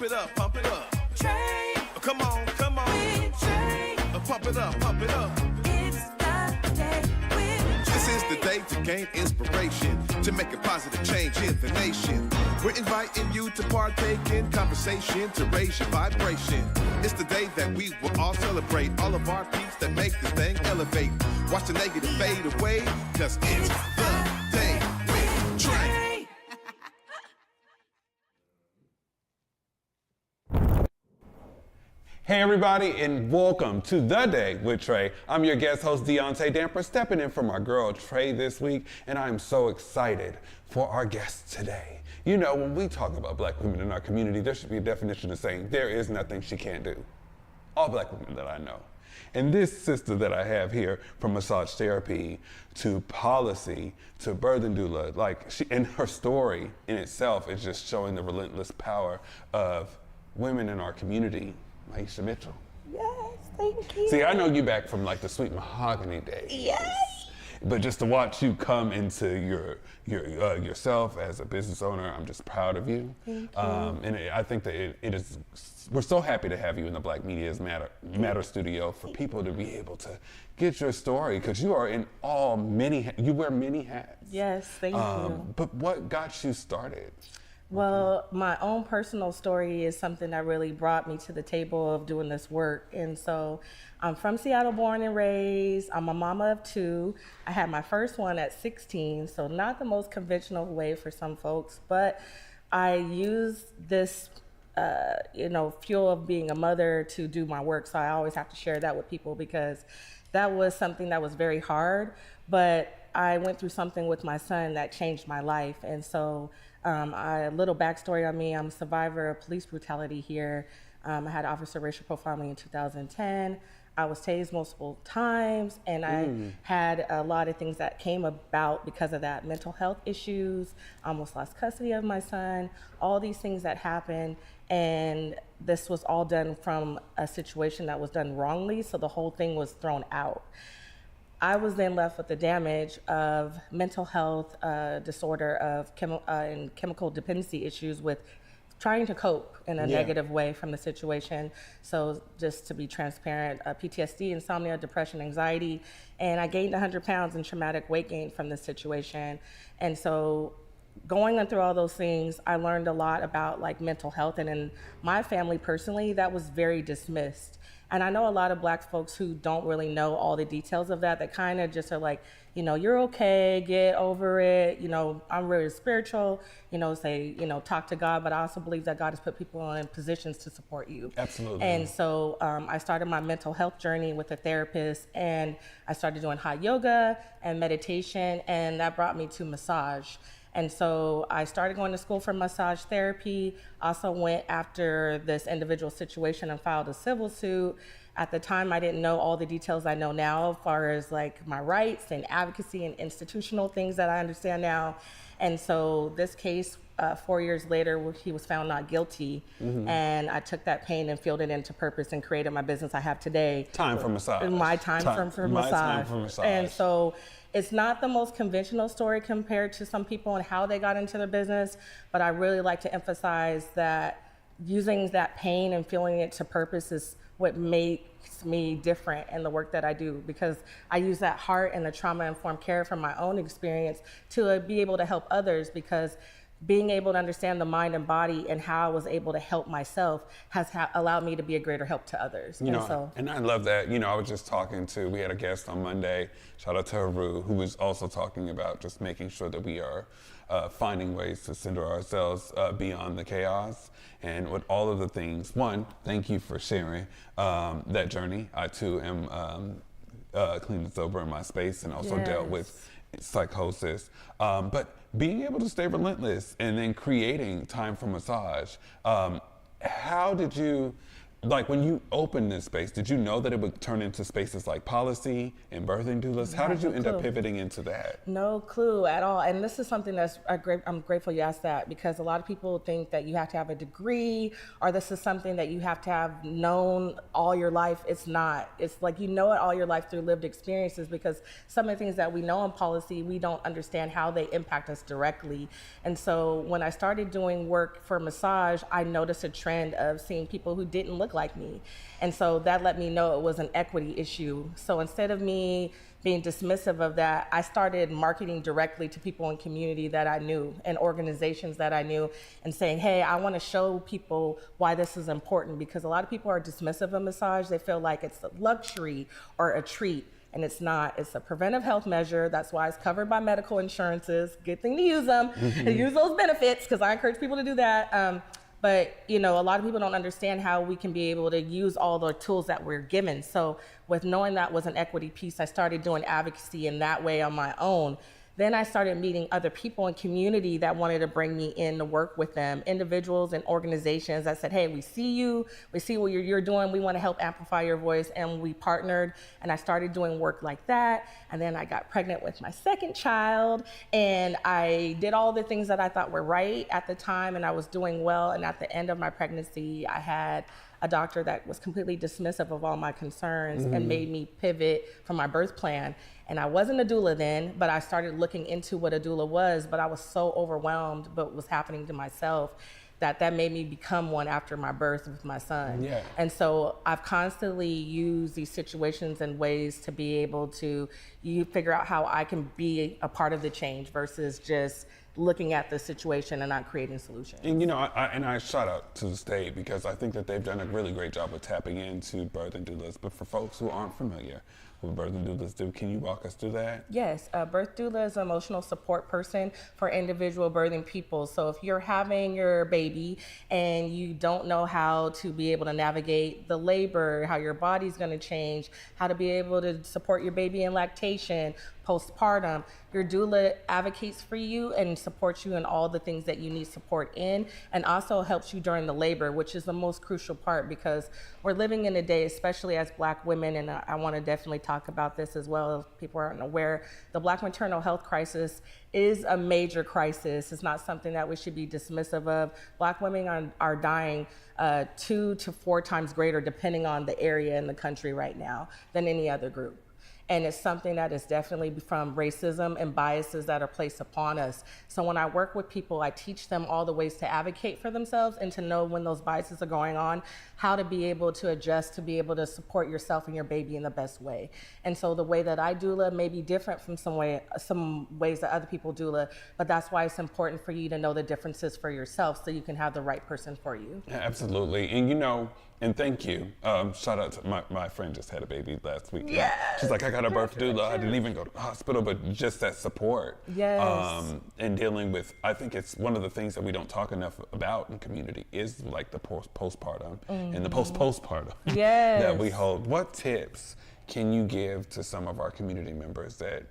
Pump it up, pump it up. Trae. Come on, come on. With Trae. Pump it up, pump it up. It's the day with Trae. This is the day to gain inspiration, to make a positive change in the nation. We're inviting you to partake in conversation, to raise your vibration. It's the day that we will all celebrate all of our peeps that make this thing elevate. Watch the negative fade away, cause it's the day with Trae. Hey everybody, and welcome to The Day with Trae. I'm your guest host, Deontay Damper, stepping in for my girl Trae this week, and I'm so excited for our guest today. You know, when we talk about black women in our community, there should be a definition of saying there is nothing she can't do. All black women that I know. And this sister that I have here, from massage therapy to policy to birth and doula, like and her story in itself is just showing the relentless power of women in our community. Myesha Mitchell. Yes, thank you. See, I know you back from like the Sweet Mahogany days. Yes. But just to watch you come into yourself as a business owner, I'm just proud of you. Thank you. And I think that it is. We're so happy to have you in the Black Media's Matter studio for people to be able to get your story, because you are in you wear many hats. Yes, thank you. But what got you started? Well, my own personal story is something that really brought me to the table of doing this work. And so I'm from Seattle, born and raised. I'm a mama of two. I had my first one at 16, so not the most conventional way for some folks, but I used this fuel of being a mother to do my work. So I always have to share that with people, because that was something that was very hard, but I went through something with my son that changed my life. And so a little backstory on me: I'm a survivor of police brutality here. I had officer racial profiling in 2010. I was tased multiple times, and I had a lot of things that came about because of that. Mental health issues, almost lost custody of my son, all these things that happened. And this was all done from a situation that was done wrongly, so the whole thing was thrown out. I was then left with the damage of mental health disorder of chemical dependency issues with trying to cope in a negative way from the situation. So just to be transparent, PTSD, insomnia, depression, anxiety, and I gained 100 pounds in traumatic weight gain from this situation. And so going on through all those things, I learned a lot about like mental health, and in my family personally, that was very dismissed. And I know a lot of Black folks who don't really know all the details of that, that kind of just are like, you're okay, get over it. I'm really spiritual, talk to God, but I also believe that God has put people in positions to support you. Absolutely. And so I started my mental health journey with a therapist, and I started doing hot yoga and meditation, and that brought me to massage. And so I started going to school for massage therapy, also went after this individual situation and filed a civil suit. At the time, I didn't know all the details I know now as far as like my rights and advocacy and institutional things that I understand now. And so this case, 4 years later, he was found not guilty. And I took that pain and filled it into purpose and created my business I have today. Time for massage. My time for massage. And so it's not the most conventional story compared to some people and how they got into the business, but I really like to emphasize that using that pain and feeling it to purpose is what makes me different in the work that I do, because I use that heart and the trauma-informed care from my own experience to be able to help others, because being able to understand the mind and body and how I was able to help myself has allowed me to be a greater help to others. And I love that. I was just we had a guest on Monday, shout out to Haru, who was also talking about just making sure that we are finding ways to center ourselves beyond the chaos. And with all of the things, one, thank you for sharing that journey. I too am clean and sober in my space, and also dealt with psychosis. But being able to stay relentless and then creating time for massage, how did you like when you opened this space, did you know that it would turn into spaces like policy and birthing doulas? How did you end up pivoting into that? No clue at all. And this is something that's I'm grateful you asked that, because a lot of people think that you have to have a degree or this is something that you have to have known all your life. It's not. It's like you know it all your life through lived experiences, because some of the things that we know in policy, we don't understand how they impact us directly. And so when I started doing work for massage, I noticed a trend of seeing people who didn't look like me. And so that let me know it was an equity issue. So instead of me being dismissive of that, I started marketing directly to people in community that I knew and organizations that I knew, and saying, hey, I want to show people why this is important, because a lot of people are dismissive of massage. They feel like it's a luxury or a treat. And it's not. It's a preventive health measure. That's why it's covered by medical insurances. Good thing to use them and use those benefits, because I encourage people to do that. But a lot of people don't understand how we can be able to use all the tools that we're given. So with knowing that was an equity piece, I started doing advocacy in that way on my own. Then I started meeting other people in community that wanted to bring me in to work with them, individuals and organizations that said, hey, we see you, we see what you're doing, we want to help amplify your voice. And we partnered, and I started doing work like that. And then I got pregnant with my second child, and I did all the things that I thought were right at the time, and I was doing well. And at the end of my pregnancy, I had a doctor that was completely dismissive of all my concerns and made me pivot from my birth plan. And I wasn't a doula then, but I started looking into what a doula was, but I was so overwhelmed by what was happening to myself that made me become one after my birth with my son. Yeah. And so I've constantly used these situations and ways to be able to figure out how I can be a part of the change versus just looking at the situation and not creating solutions. And I shout out to the state, because I think that they've done a really great job of tapping into birthing doulas. But for folks who aren't familiar with birthing doulas do, can you walk us through that? Yes, a birth doula is an emotional support person for individual birthing people. So if you're having your baby and you don't know how to be able to navigate the labor, how your body's going to change, how to be able to support your baby in lactation, postpartum, your doula advocates for you and supports you in all the things that you need support in, and also helps you during the labor, which is the most crucial part, because we're living in a day, especially as Black women, and I want to definitely talk about this as well, if people aren't aware, the Black maternal health crisis is a major crisis. It's not something that we should be dismissive of. Black women are dying 2 to 4 times greater, depending on the area in the country right now, than any other group. And it's something that is definitely from racism and biases that are placed upon us. So when I work with people, I teach them all the ways to advocate for themselves and to know when those biases are going on, how to be able to adjust, to be able to support yourself and your baby in the best way. And so the way that I doula may be different from some ways that other people doula, but that's why it's important for you to know the differences for yourself so you can have the right person for you. Yeah, absolutely. And and thank you. Shout out to my friend just had a baby last week. Yes. She's like, I got a birth doula. I didn't even go to the hospital, but just that support. Yes. And dealing with, I think it's one of the things that we don't talk enough about in community is like the postpartum and the postpartum Yes. that we hold. What tips can you give to some of our community members that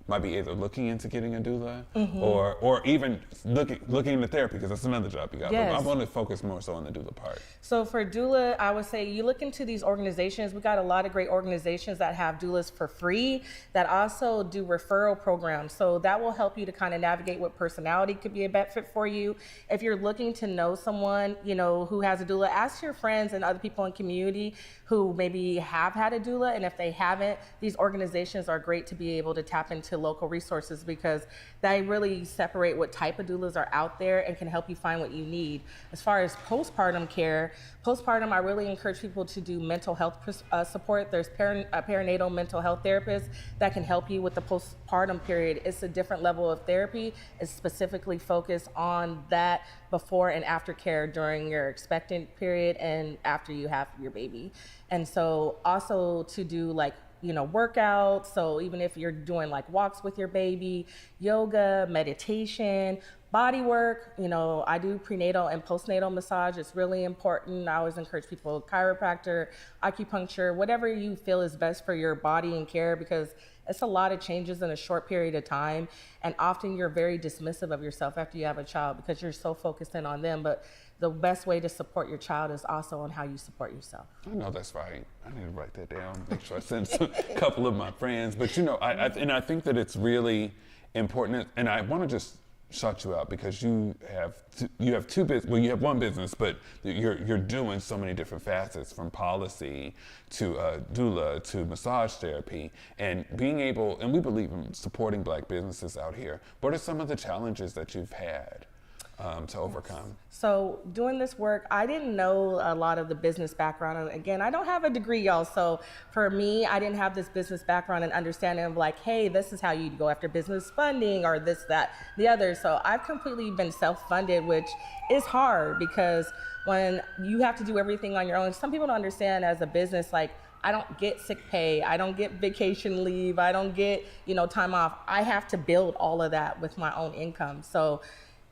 might be either looking into getting a doula or even looking into therapy, because that's another job you got. Yes. But I want to focus more so on the doula part. So for doula, I would say you look into these organizations. We got a lot of great organizations that have doulas for free that also do referral programs. So that will help you to kind of navigate what personality could be a best fit for you. If you're looking to know someone, who has a doula, ask your friends and other people in community who maybe have had a doula. And if they haven't, these organizations are great to be able to tap into local resources, because they really separate what type of doulas are out there and can help you find what you need. As far as postpartum care, I really encourage people to do mental health support. There's perinatal mental health therapists that can help you with the postpartum period. It's a different level of therapy. It's specifically focused on that before and after care during your expectant period and after you have your baby. And so also to do workouts. So even if you're doing walks with your baby, yoga, meditation, body work, I do prenatal and postnatal massage. It's really important. I always encourage people, chiropractor, acupuncture, whatever you feel is best for your body and care, because it's a lot of changes in a short period of time. And often you're very dismissive of yourself after you have a child because you're so focused in on them. But the best way to support your child is also on how you support yourself. I know that's right. I need to write that down. Make sure I send a couple of my friends. But I think that it's really important. And I want to just shout you out because you have two business. Well, you have one business, but you're doing so many different facets, from policy to doula to massage therapy, and being able. And we believe in supporting Black businesses out here. What are some of the challenges that you've had to overcome? So doing this work, I didn't know a lot of the business background. And again, I don't have a degree, y'all. So for me, I didn't have this business background and understanding of like, hey, this is how you go after business funding or this, that, the other. So I've completely been self-funded, which is hard because when you have to do everything on your own, some people don't understand as a business, like, I don't get sick pay, I don't get vacation leave, I don't get, time off. I have to build all of that with my own income. So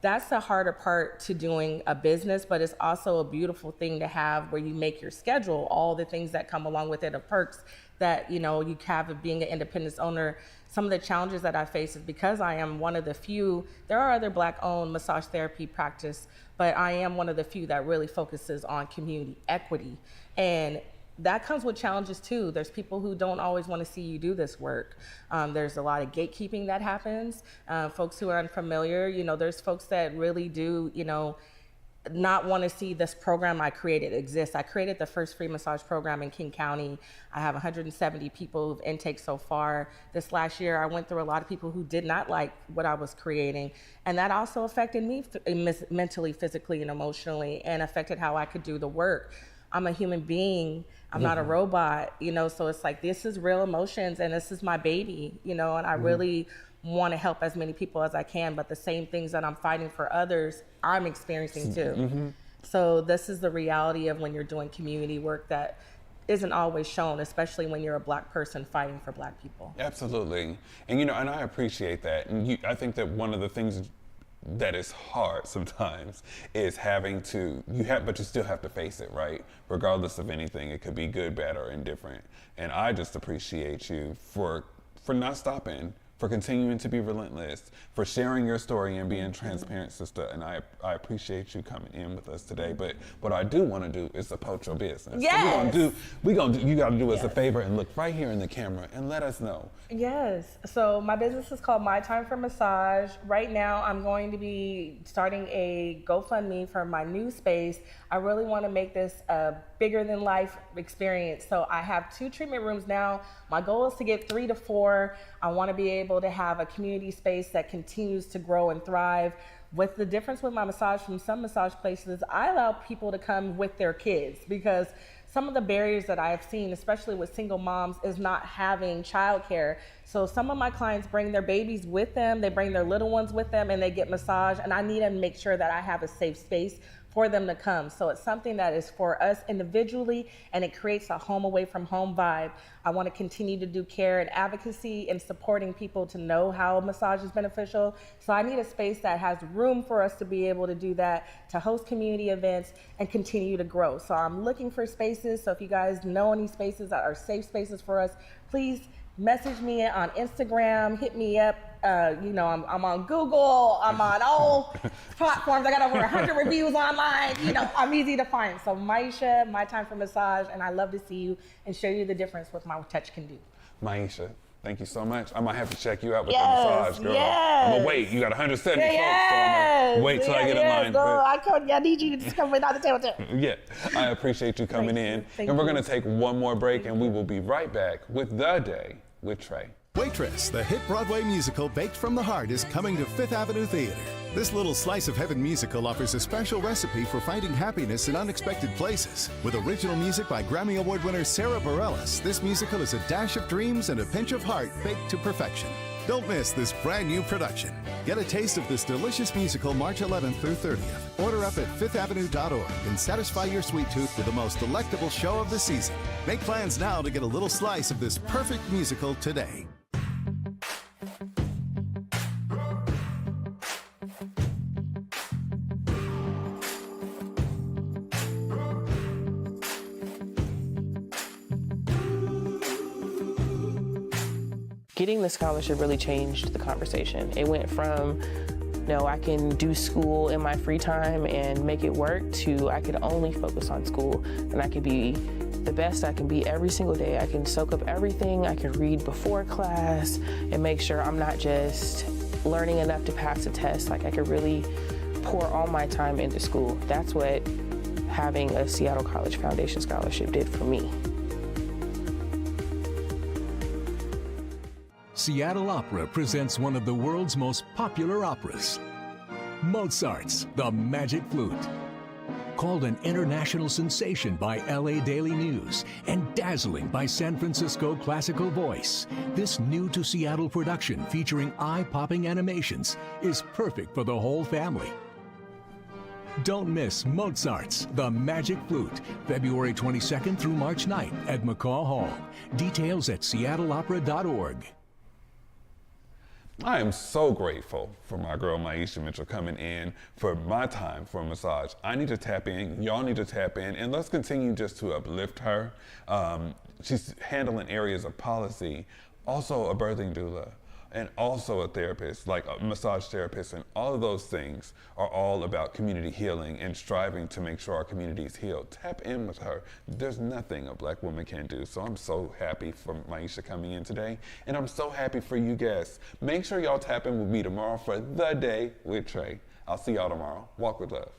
that's the harder part to doing a business, but it's also a beautiful thing to have where you make your schedule, all the things that come along with it, the perks that you have of being an independent owner. Some of the challenges that I face is because I am one of the few, there are other Black-owned massage therapy practice, but I am one of the few that really focuses on community equity. And that comes with challenges too. There's people who don't always want to see you do this work. There's a lot of gatekeeping that happens. Folks who are unfamiliar, there's folks that really do, not want to see this program I created exist. I created the first free massage program in King County. I have 170 people who've intake so far. This last year, I went through a lot of people who did not like what I was creating. And that also affected me mentally, physically, and emotionally, and affected how I could do the work. I'm a human being. I'm not a robot, so it's like, this is real emotions and this is my baby, and I really want to help as many people as I can, but the same things that I'm fighting for others, I'm experiencing too. So this is the reality of when you're doing community work that isn't always shown, especially when you're a Black person fighting for Black people. Absolutely. And, and I appreciate that. And I think that one of the things that is hard sometimes is having to, but you still have to face it, right? Regardless of anything, it could be good, bad, or indifferent. And I just appreciate you for not stopping, for continuing to be relentless, for sharing your story and being transparent, sister. And I appreciate you coming in with us today. But what I do want to do is support your business. Yes. So you got to do us a favor and look right here in the camera and let us know. Yes. So my business is called My Time for Massage. Right now, I'm going to be starting a GoFundMe for my new space. I really want to make this a bigger than life experience. So I have 2 treatment rooms now. My goal is to get 3 to 4. I want to be able to have a community space that continues to grow and thrive. With the difference with my massage from some massage places, I allow people to come with their kids because some of the barriers that I have seen, especially with single moms, is not having childcare. So some of my clients bring their babies with them, they bring their little ones with them, and they get massage, and I need to make sure that I have a safe space for them to come. So it's something that is for us individually, and it creates a home away from home vibe. I want to continue to do care and advocacy and supporting people to know how massage is beneficial. So I need a space that has room for us to be able to do that, to host community events and continue to grow. So I'm looking for spaces. So if you guys know any spaces that are safe spaces for us, please message me on Instagram, hit me up. I'm on Google, I'm on all platforms. I got over 100 reviews online. I'm easy to find. So Myesha, My Time for Massage, and I love to see you and show you the difference what my touch can do. Myesha, thank you so much. I might have to check you out with the massage, girl. Yes. I'm gonna wait. You got 170 folks, so I'm gonna wait till I get in line. I need you to just come right out the table too. Yeah, I appreciate you coming in. Thank and we're you. gonna take one more break, and we will be right back with The Day with Trae. Waitress, the hit Broadway musical baked from the heart, is coming to Fifth Avenue Theater. This little slice of heaven musical offers a special recipe for finding happiness in unexpected places. With original music by Grammy Award winner Sarah Bareilles, this musical is a dash of dreams and a pinch of heart baked to perfection. Don't miss this brand new production. Get a taste of this delicious musical March 11th through 30th. Order up at fifthavenue.org and satisfy your sweet tooth with the most delectable show of the season. Make plans now to get a little slice of this perfect musical today. Getting the scholarship really changed the conversation. It went from No, I can do school in my free time and make it work, to I can only focus on school and I can be the best I can be every single day. I can soak up everything. I can read before class and make sure I'm not just learning enough to pass a test. Like, I could really pour all my time into school. That's what having a Seattle College Foundation Scholarship did for me. Seattle Opera presents one of the world's most popular operas, Mozart's The Magic Flute. Called an international sensation by LA Daily News and dazzling by San Francisco Classical Voice, this new to Seattle production featuring eye-popping animations is perfect for the whole family. Don't miss Mozart's The Magic Flute, February 22nd through March 9th at McCaw Hall. Details at seattleopera.org. I am so grateful for my girl Myesha Mitchell coming in for my time for a massage. I need to tap in, y'all need to tap in, and let's continue just to uplift her. She's handling areas of policy, also a birthing doula, and also a therapist, like a massage therapist, and all of those things are all about community healing and striving to make sure our community is healed. Tap in with her. There's nothing a Black woman can do. So I'm so happy for Myesha coming in today, and I'm so happy for you guests. Make sure y'all tap in with me tomorrow for The Day with Trae. I'll see y'all tomorrow. Walk with love.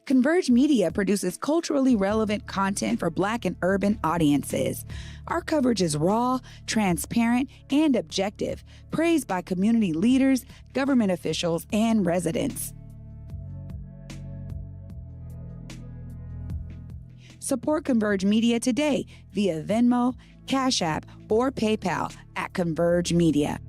Converge Media produces culturally relevant content for Black and urban audiences. Our coverage is raw, transparent, and objective, praised by community leaders, government officials, and residents. Support Converge Media today via Venmo, Cash App, or PayPal at Converge Media.